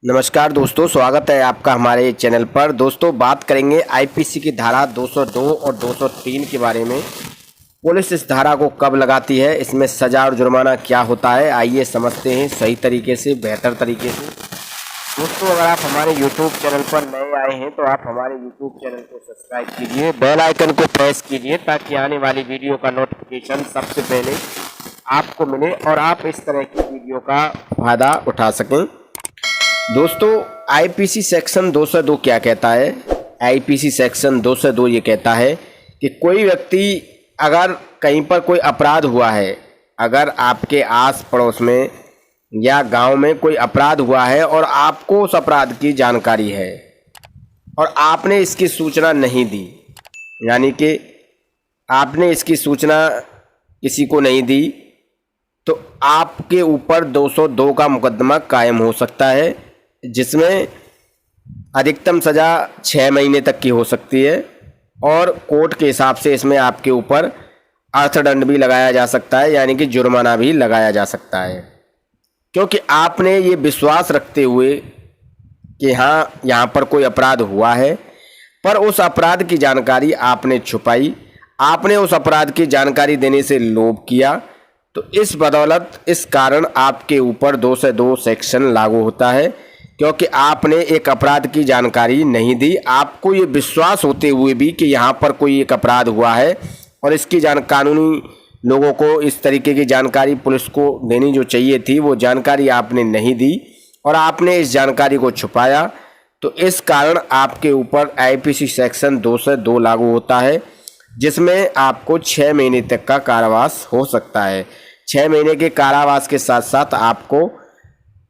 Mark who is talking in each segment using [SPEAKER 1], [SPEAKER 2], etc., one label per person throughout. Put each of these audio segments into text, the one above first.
[SPEAKER 1] नमस्कार दोस्तों, स्वागत है आपका हमारे चैनल पर। दोस्तों, बात करेंगे आईपीसी की धारा 202 और 203 के बारे में। पुलिस इस धारा को कब लगाती है, इसमें सज़ा और जुर्माना क्या होता है, आइए समझते हैं सही तरीके से, बेहतर तरीके से। दोस्तों, अगर आप हमारे YouTube चैनल पर नए आए हैं तो आप हमारे YouTube चैनल को सब्सक्राइब कीजिए, बेल आइकन को प्रेस कीजिए ताकि आने वाली वीडियो का नोटिफिकेशन सबसे पहले आपको मिले और आप इस तरह की वीडियो का फ़ायदा उठा सकें। दोस्तों, आईपीसी सेक्शन 202 क्या कहता है? आईपीसी सेक्शन 202 ये कहता है कि कोई व्यक्ति अगर कहीं पर कोई अपराध हुआ है, अगर आपके आस पड़ोस में या गांव में कोई अपराध हुआ है और आपको उस अपराध की जानकारी है और आपने इसकी सूचना नहीं दी, यानी कि आपने इसकी सूचना किसी को नहीं दी, तो आपके ऊपर 202 का मुकदमा कायम हो सकता है, जिसमें अधिकतम सज़ा 6 महीने तक की हो सकती है और कोर्ट के हिसाब से इसमें आपके ऊपर अर्थदंड भी लगाया जा सकता है, यानी कि जुर्माना भी लगाया जा सकता है। क्योंकि आपने ये विश्वास रखते हुए कि हाँ, यहाँ पर कोई अपराध हुआ है, पर उस अपराध की जानकारी आपने छुपाई, आपने उस अपराध की जानकारी देने से लोभ किया, तो इस बदौलत इस कारण आपके ऊपर 202 सेक्शन लागू होता है। क्योंकि आपने एक अपराध की जानकारी नहीं दी, आपको ये विश्वास होते हुए भी कि यहाँ पर कोई एक अपराध हुआ है और इसकी कानूनी लोगों को इस तरीके की जानकारी पुलिस को देनी जो चाहिए थी, वो जानकारी आपने नहीं दी और आपने इस जानकारी को छुपाया, तो इस कारण आपके ऊपर आईपीसी सेक्शन 202 लागू होता है, जिसमें आपको 6 महीने तक का कारावास हो सकता है। 6 महीने के कारावास के साथ साथ आपको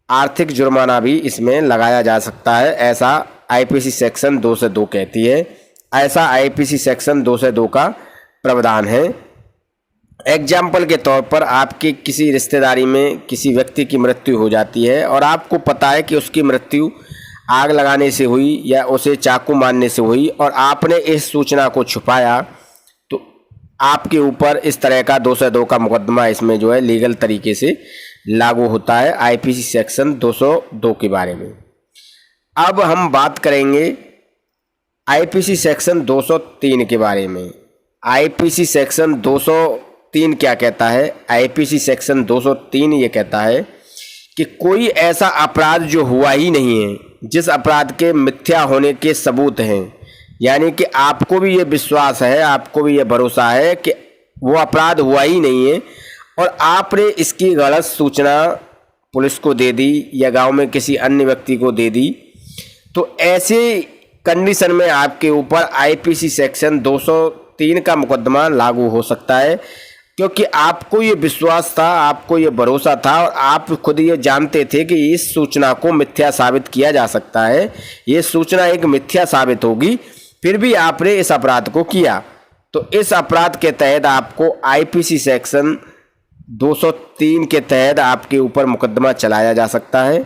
[SPEAKER 1] आर्थिक जुर्माना भी इसमें लगाया जा सकता है, ऐसा आईपीसी सेक्शन 202 कहती है। ऐसा आईपीसी सेक्शन 202 का प्रावधान है। एग्जाम्पल के तौर पर आपकी किसी रिश्तेदारी में किसी व्यक्ति की मृत्यु हो जाती है और आपको पता है कि उसकी मृत्यु आग लगाने से हुई या उसे चाकू मारने से हुई और आपने इस सूचना को छुपाया, तो आपके ऊपर इस तरह का 202 का मुकदमा इसमें जो है लीगल तरीके से लागू होता है आईपीसी सेक्शन 202 के बारे में। अब हम बात करेंगे आईपीसी सेक्शन 203 के बारे में। आईपीसी सेक्शन 203 क्या कहता है? आईपीसी सेक्शन 203 ये कहता है कि कोई ऐसा अपराध जो हुआ ही नहीं है, जिस अपराध के मिथ्या होने के सबूत हैं, यानी कि आपको भी ये विश्वास है, आपको भी ये भरोसा है कि वो अपराध हुआ ही नहीं है और आपने इसकी गलत सूचना पुलिस को दे दी या गांव में किसी अन्य व्यक्ति को दे दी, तो ऐसे कंडीशन में आपके ऊपर आईपीसी सेक्शन 203 का मुकदमा लागू हो सकता है। क्योंकि आपको ये विश्वास था, आपको ये भरोसा था और आप खुद ये जानते थे कि इस सूचना को मिथ्या साबित किया जा सकता है, ये सूचना एक मिथ्या साबित होगी, फिर भी आपने इस अपराध को किया, तो इस अपराध के तहत आपको आईपीसी सेक्शन 203 के तहत आपके ऊपर मुकदमा चलाया जा सकता है।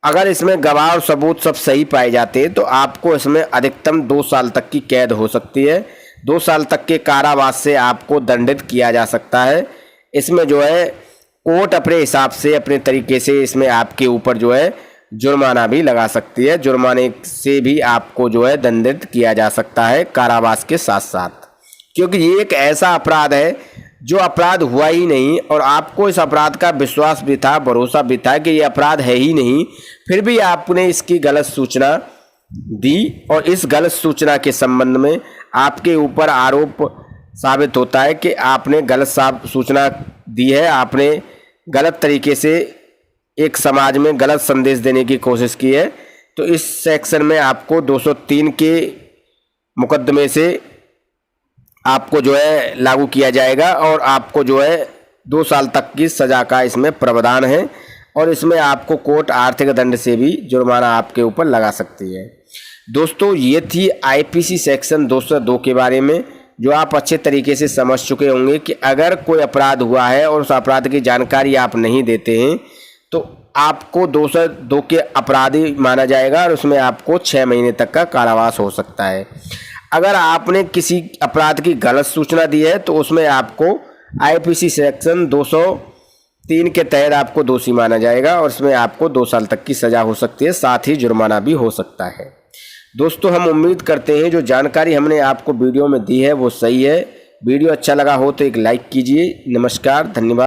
[SPEAKER 1] अगर इसमें गवाह और सबूत सब सही पाए जाते हैं तो आपको इसमें अधिकतम 2 साल तक की कैद हो सकती है, 2 साल तक के कारावास से आपको दंडित किया जा सकता है। इसमें जो है कोर्ट अपने हिसाब से, अपने तरीके से इसमें आपके ऊपर जो है जुर्माना भी लगा सकती है, जुर्माने से भी आपको जो है दंडित किया जा सकता है कारावास के साथ साथ। क्योंकि ये एक ऐसा अपराध है जो अपराध हुआ ही नहीं और आपको इस अपराध का विश्वास भी था, भरोसा भी था कि ये अपराध है ही नहीं, फिर भी आपने इसकी गलत सूचना दी और इस गलत सूचना के संबंध में आपके ऊपर आरोप साबित होता है कि आपने गलत सूचना दी है, आपने गलत तरीके से एक समाज में गलत संदेश देने की कोशिश की है, तो इस सेक्शन में आपको 203 के मुकदमे से आपको जो है लागू किया जाएगा और आपको जो है 2 साल तक की सज़ा का इसमें प्रावधान है और इसमें आपको कोर्ट आर्थिक दंड से भी जुर्माना आपके ऊपर लगा सकती है। दोस्तों, ये थी आईपीसी सेक्शन 202 के बारे में, जो आप अच्छे तरीके से समझ चुके होंगे कि अगर कोई अपराध हुआ है और उस अपराध की जानकारी आप नहीं देते हैं तो आपको 202 के अपराधी माना जाएगा और उसमें आपको 6 महीने तक का कारावास हो सकता है। अगर आपने किसी अपराध की गलत सूचना दी है तो उसमें आपको आईपीसी सेक्शन 3 के तहत आपको दोषी माना जाएगा और इसमें आपको 2 साल तक की सज़ा हो सकती है, साथ ही जुर्माना भी हो सकता है। दोस्तों हम उम्मीद करते हैं जो जानकारी हमने आपको वीडियो में दी है वो सही है। वीडियो अच्छा लगा हो तो एक लाइक कीजिए। नमस्कार, धन्यवाद।